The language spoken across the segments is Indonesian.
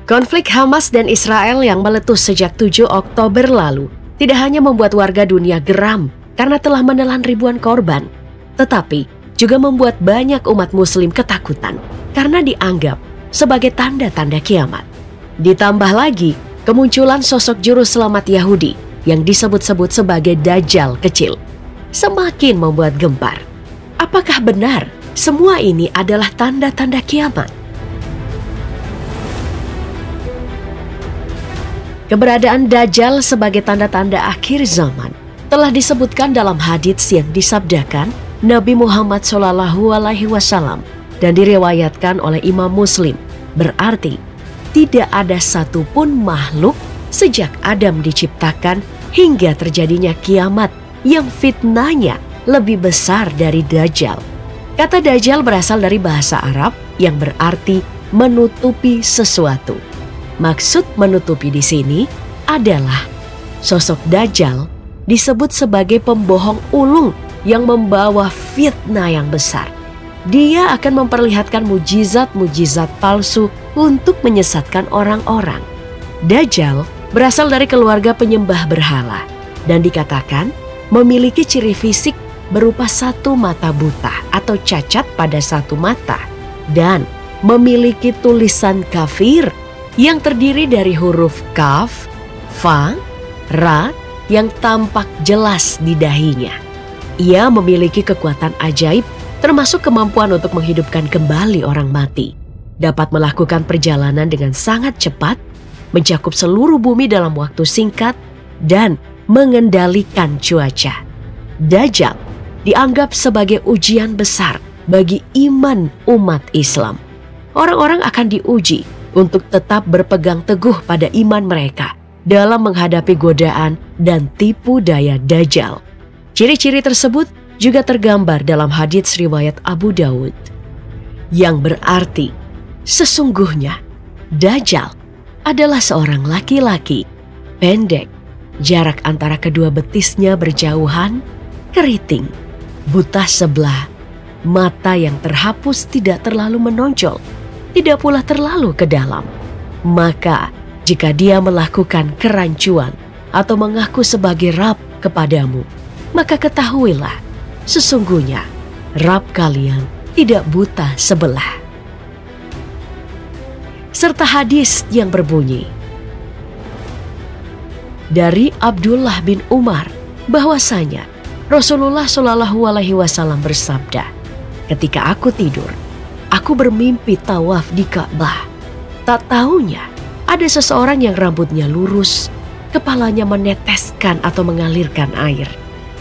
Konflik Hamas dan Israel yang meletus sejak 7 Oktober lalu tidak hanya membuat warga dunia geram karena telah menelan ribuan korban, tetapi juga membuat banyak umat muslim ketakutan karena dianggap sebagai tanda-tanda kiamat. Ditambah lagi kemunculan sosok juru selamat Yahudi yang disebut-sebut sebagai Dajjal kecil semakin membuat gempar. Apakah benar semua ini adalah tanda-tanda kiamat? Keberadaan Dajjal sebagai tanda-tanda akhir zaman telah disebutkan dalam hadits yang disabdakan Nabi Muhammad SAW dan diriwayatkan oleh Imam Muslim. Berarti tidak ada satupun makhluk sejak Adam diciptakan hingga terjadinya kiamat yang fitnahnya lebih besar dari Dajjal. Kata Dajjal berasal dari bahasa Arab yang berarti menutupi sesuatu. Maksud menutupi di sini adalah sosok Dajjal disebut sebagai pembohong ulung yang membawa fitnah yang besar. Dia akan memperlihatkan mujizat-mujizat palsu untuk menyesatkan orang-orang. Dajjal berasal dari keluarga penyembah berhala dan dikatakan memiliki ciri fisik berupa satu mata buta atau cacat pada satu mata dan memiliki tulisan kafir yang terdiri dari huruf kaf, fa, ra yang tampak jelas di dahinya. Ia memiliki kekuatan ajaib termasuk kemampuan untuk menghidupkan kembali orang mati, dapat melakukan perjalanan dengan sangat cepat, mencakup seluruh bumi dalam waktu singkat, dan mengendalikan cuaca. Dajjal dianggap sebagai ujian besar bagi iman umat Islam. Orang-orang akan diuji untuk tetap berpegang teguh pada iman mereka dalam menghadapi godaan dan tipu daya Dajjal. Ciri-ciri tersebut juga tergambar dalam hadits riwayat Abu Dawud, yang berarti sesungguhnya Dajjal adalah seorang laki-laki pendek, jarak antara kedua betisnya berjauhan, keriting, buta sebelah, mata yang terhapus tidak terlalu menonjol, tidak pula terlalu ke dalam. Maka jika dia melakukan kerancuan atau mengaku sebagai Rabb kepadamu, maka ketahuilah sesungguhnya Rabb kalian tidak buta sebelah. Serta hadis yang berbunyi dari Abdullah bin Umar bahwasanya Rasulullah SAW bersabda, ketika aku tidur, aku bermimpi tawaf di Ka'bah. Tak taunya ada seseorang yang rambutnya lurus, kepalanya meneteskan atau mengalirkan air.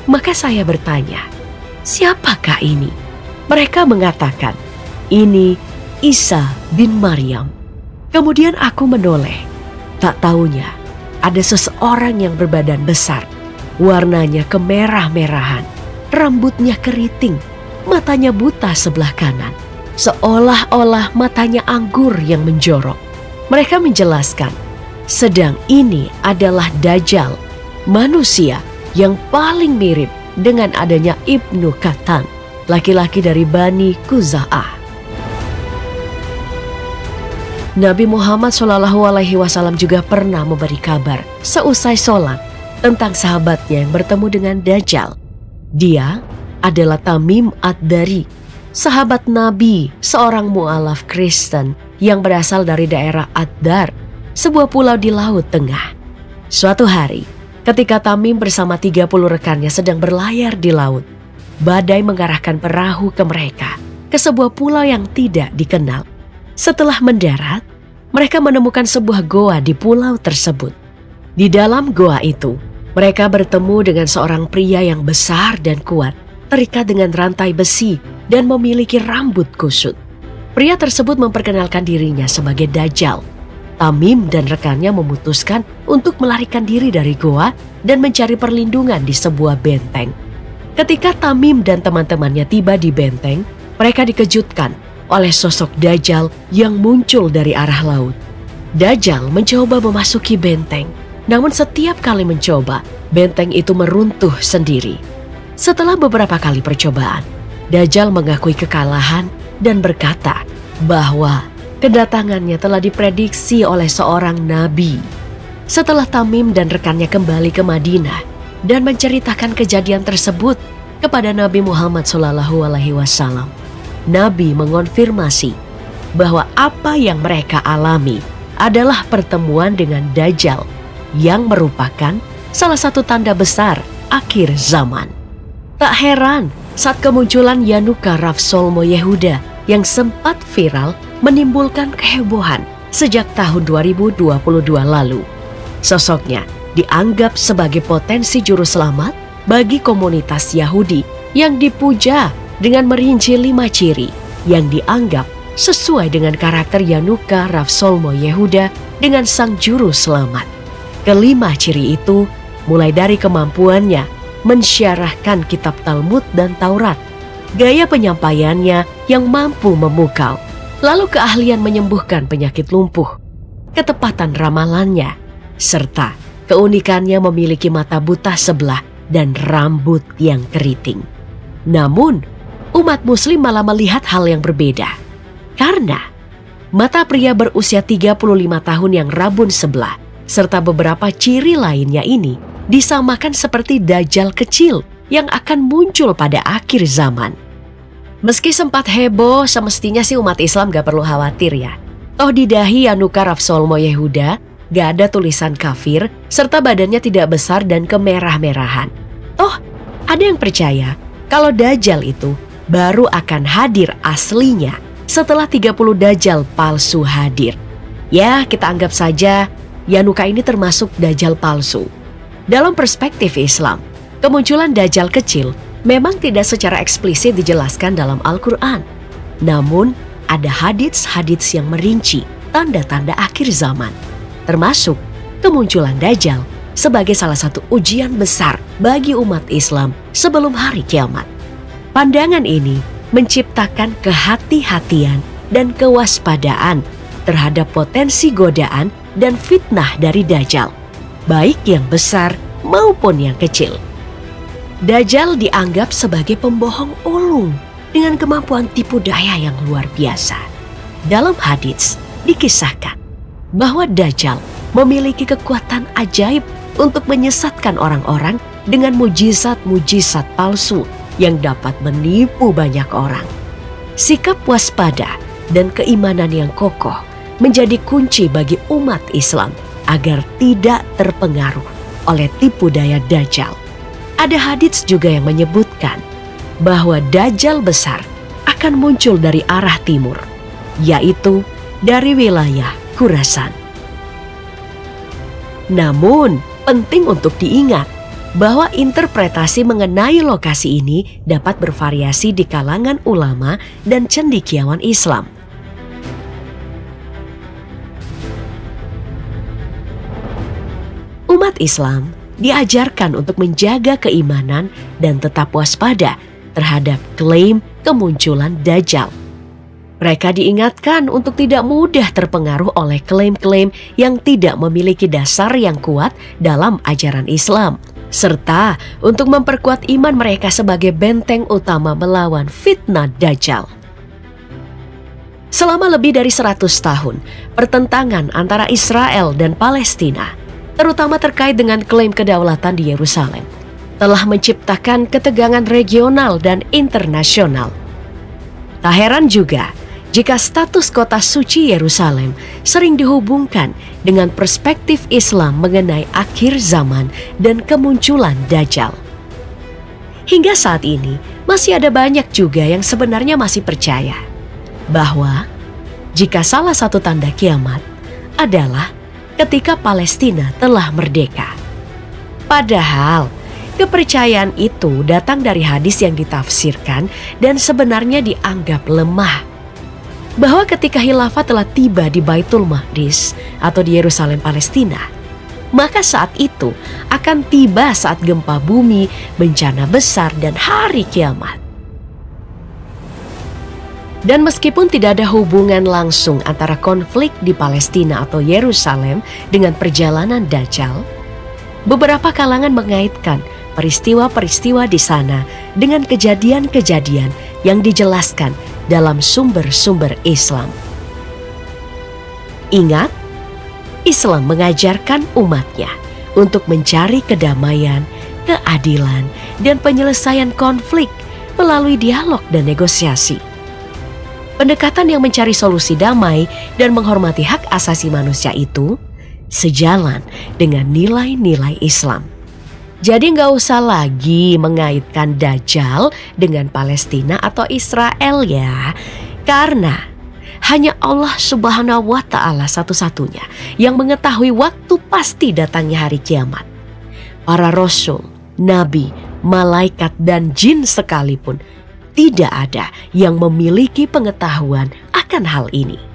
Maka saya bertanya, siapakah ini? Mereka mengatakan, ini Isa bin Maryam. Kemudian aku menoleh. Tak taunya ada seseorang yang berbadan besar, warnanya kemerah-merahan, rambutnya keriting, matanya buta sebelah kanan, seolah-olah matanya anggur yang menjorok. Mereka menjelaskan, sedang ini adalah Dajjal, manusia yang paling mirip dengan adanya Ibnu Qatan, laki-laki dari Bani Khuza'ah. Nabi Muhammad SAW juga pernah memberi kabar seusai sholat tentang sahabatnya yang bertemu dengan Dajjal. Dia adalah Tamim Ad-Dari, sahabat Nabi, seorang mu'alaf Kristen yang berasal dari daerah Ad-Dar, sebuah pulau di Laut Tengah. Suatu hari, ketika Tamim bersama 30 rekannya sedang berlayar di laut, badai mengarahkan perahu ke mereka ke sebuah pulau yang tidak dikenal. Setelah mendarat, mereka menemukan sebuah goa di pulau tersebut. Di dalam goa itu, mereka bertemu dengan seorang pria yang besar dan kuat, terikat dengan rantai besi dan memiliki rambut kusut. Pria tersebut memperkenalkan dirinya sebagai Dajjal. Tamim dan rekannya memutuskan untuk melarikan diri dari goa dan mencari perlindungan di sebuah benteng. Ketika Tamim dan teman-temannya tiba di benteng, mereka dikejutkan oleh sosok Dajjal yang muncul dari arah laut. Dajjal mencoba memasuki benteng, namun setiap kali mencoba, benteng itu meruntuh sendiri. Setelah beberapa kali percobaan, Dajjal mengakui kekalahan dan berkata bahwa Kedatangannya telah diprediksi oleh seorang nabi. Setelah Tamim dan rekannya kembali ke Madinah dan menceritakan kejadian tersebut kepada Nabi Muhammad SAW, Nabi mengonfirmasi bahwa apa yang mereka alami adalah pertemuan dengan Dajjal yang merupakan salah satu tanda besar akhir zaman. Tak heran saat kemunculan Yanuka Ravsolmo Yehuda yang sempat viral menimbulkan kehebohan sejak tahun 2022 lalu. Sosoknya dianggap sebagai potensi juru selamat bagi komunitas Yahudi yang dipuja dengan merinci 5 ciri yang dianggap sesuai dengan karakter Yanuka Ravsolmo Yehuda dengan sang juru selamat. Kelima ciri itu mulai dari kemampuannya mensyarahkan kitab Talmud dan Taurat, gaya penyampaiannya yang mampu memukau, lalu keahlian menyembuhkan penyakit lumpuh, ketepatan ramalannya, serta keunikannya memiliki mata buta sebelah dan rambut yang keriting. Namun, umat muslim malah melihat hal yang berbeda. Karena mata pria berusia 35 tahun yang rabun sebelah, serta beberapa ciri lainnya ini disamakan seperti Dajjal kecil yang akan muncul pada akhir zaman. Meski sempat heboh, semestinya sih umat Islam gak perlu khawatir ya. Toh di dahi Yanuka Ravsolmo Yehuda gak ada tulisan kafir, serta badannya tidak besar dan kemerah-merahan. Toh ada yang percaya kalau Dajjal itu baru akan hadir aslinya setelah 30 Dajjal palsu hadir. Ya, kita anggap saja Yanuka ini termasuk Dajjal palsu. Dalam perspektif Islam, kemunculan Dajjal kecil memang tidak secara eksplisit dijelaskan dalam Al-Quran. Namun, ada hadits-hadits yang merinci tanda-tanda akhir zaman, termasuk kemunculan Dajjal sebagai salah satu ujian besar bagi umat Islam sebelum hari kiamat. Pandangan ini menciptakan kehati-hatian dan kewaspadaan terhadap potensi godaan dan fitnah dari Dajjal, baik yang besar maupun yang kecil. Dajjal dianggap sebagai pembohong ulung dengan kemampuan tipu daya yang luar biasa. Dalam hadits dikisahkan bahwa Dajjal memiliki kekuatan ajaib untuk menyesatkan orang-orang dengan mujizat-mujizat palsu yang dapat menipu banyak orang. Sikap waspada dan keimanan yang kokoh menjadi kunci bagi umat Islam agar tidak terpengaruh oleh tipu daya Dajjal. Ada hadits juga yang menyebutkan bahwa Dajjal besar akan muncul dari arah timur, yaitu dari wilayah Khurasan. Namun, penting untuk diingat bahwa interpretasi mengenai lokasi ini dapat bervariasi di kalangan ulama dan cendekiawan Islam. Umat Islam diajarkan untuk menjaga keimanan dan tetap waspada terhadap klaim kemunculan Dajjal. Mereka diingatkan untuk tidak mudah terpengaruh oleh klaim-klaim yang tidak memiliki dasar yang kuat dalam ajaran Islam, serta untuk memperkuat iman mereka sebagai benteng utama melawan fitnah Dajjal. Selama lebih dari 100 tahun, pertentangan antara Israel dan Palestina, terutama terkait dengan klaim kedaulatan di Yerusalem, telah menciptakan ketegangan regional dan internasional. Tak heran juga jika status kota suci Yerusalem sering dihubungkan dengan perspektif Islam mengenai akhir zaman dan kemunculan Dajjal. Hingga saat ini masih ada banyak juga yang sebenarnya masih percaya bahwa jika salah satu tanda kiamat adalah ketika Palestina telah merdeka. Padahal kepercayaan itu datang dari hadis yang ditafsirkan dan sebenarnya dianggap lemah. Bahwa ketika khilafah telah tiba di Baitul Maqdis atau di Yerusalem Palestina, maka saat itu akan tiba saat gempa bumi, bencana besar dan hari kiamat. Dan meskipun tidak ada hubungan langsung antara konflik di Palestina atau Yerusalem dengan perjalanan Dajjal, beberapa kalangan mengaitkan peristiwa-peristiwa di sana dengan kejadian-kejadian yang dijelaskan dalam sumber-sumber Islam. Ingat, Islam mengajarkan umatnya untuk mencari kedamaian, keadilan, dan penyelesaian konflik melalui dialog dan negosiasi. Pendekatan yang mencari solusi damai dan menghormati hak asasi manusia itu sejalan dengan nilai-nilai Islam. Jadi nggak usah lagi mengaitkan Dajjal dengan Palestina atau Israel ya. Karena hanya Allah Subhanahu wa Ta'ala satu-satunya yang mengetahui waktu pasti datangnya hari kiamat. Para rasul, nabi, malaikat, dan jin sekalipun tidak ada yang memiliki pengetahuan akan hal ini.